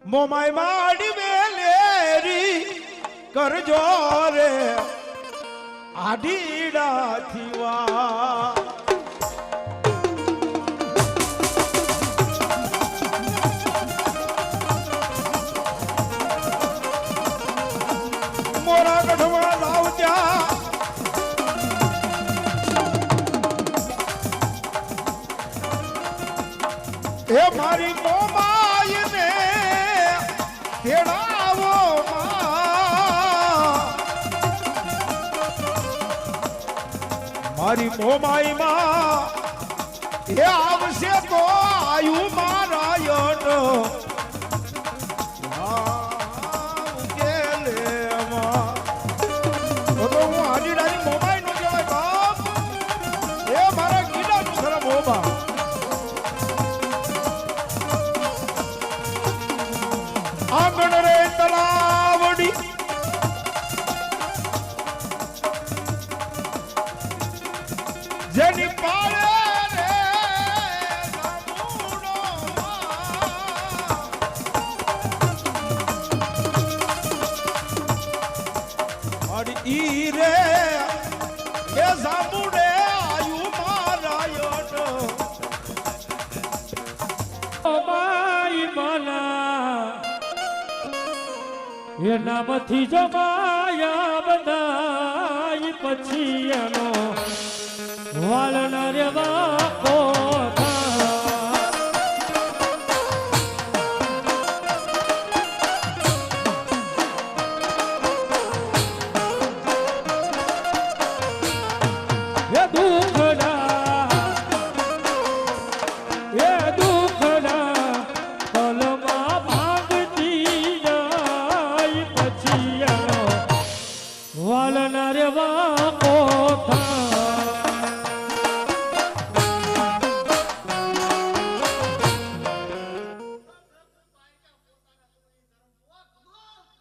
મોમાઈ માડી વેલેરી કરજો રે આડીડા થીવા મોરા ગઢવા લાવજા એ મારી મોમાઈ ને તેડાવો મારી મોમાઈ માં એ આવશે તો આયુ મારાયણ હું હાજીડાની મોમાઈ નો કહેવાય બાપ એ મારા ગીડા નું ખરા મોબા આંગણ રે તલાવડી જેની પાળે રે ઈ રે એ સાંભળે આયુ મારાયણ માઈ માના એનામાંથી જમાયા બધાય પછી એનો વાલના રે વાકો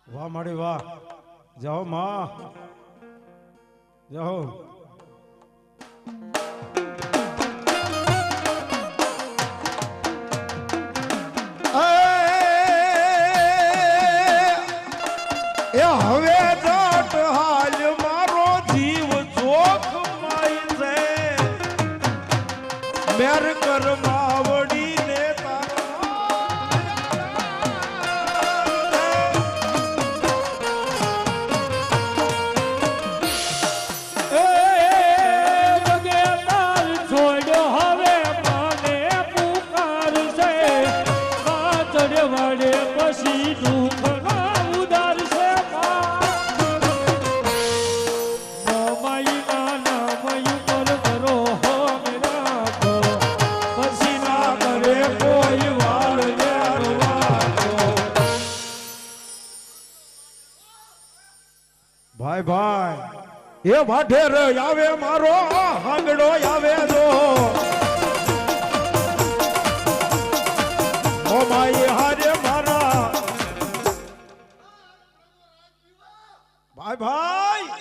વાહ માડી વાહ જાઓ માં જાઓ એ હવે જટ હાલ મારો જીવ જોખમાઈ છે મેર કર માવડી ને ભાઈ ભાઈ એ વાઢેર આવે મારો હાંગડો આવે જો ઓ માઈ હારે મારા ભાઈ ભાઈ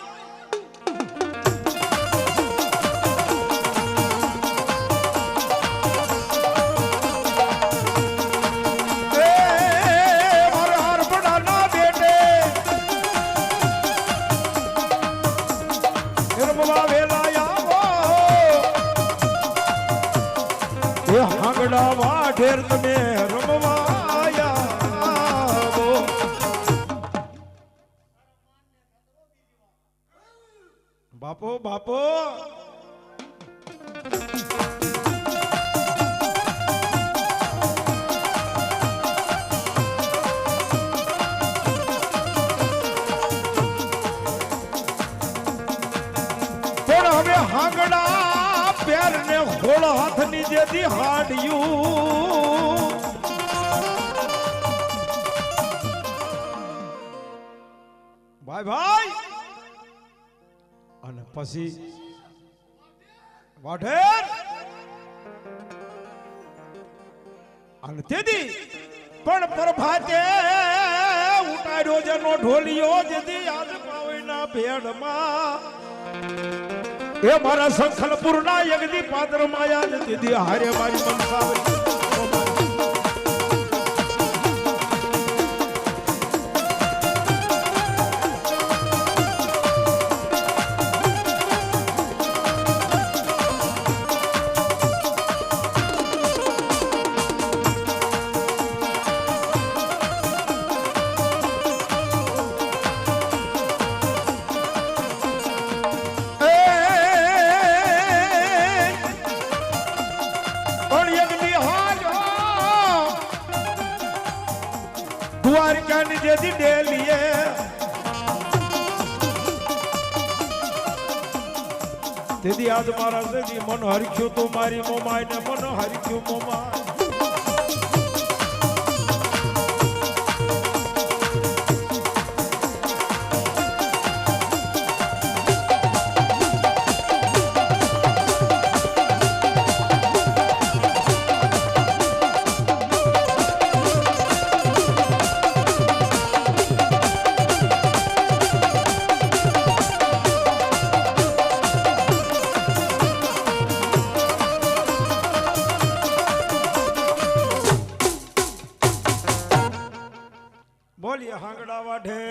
હાંગડા વાઢેર તમે રમવાયા બાપો બાપો પણ હવે હાંગડા પેર ને હોળ હાથ ની જેથી હાડ્યું ભાઈ ભાઈ અને પછી વાઢેર અને તેથી પણ પ્રભાતે ઉતાર્યો જેનો ઢોલિયો જેથી આજ પાવના ભેડમાં એ મારા સંખલપુર ના યજ્ઞી પાત્ર માયા દીદી હારે મારી મનસાવરી પણ એક નિહાળો દ્વારકાની જેથી ડેલીએ તેથી આજ મારા સેથી મન હરખ્યું તું મારી મોમાય ને મન હરખ્યું મોમાય બોલીએ હાંગડા વાઢે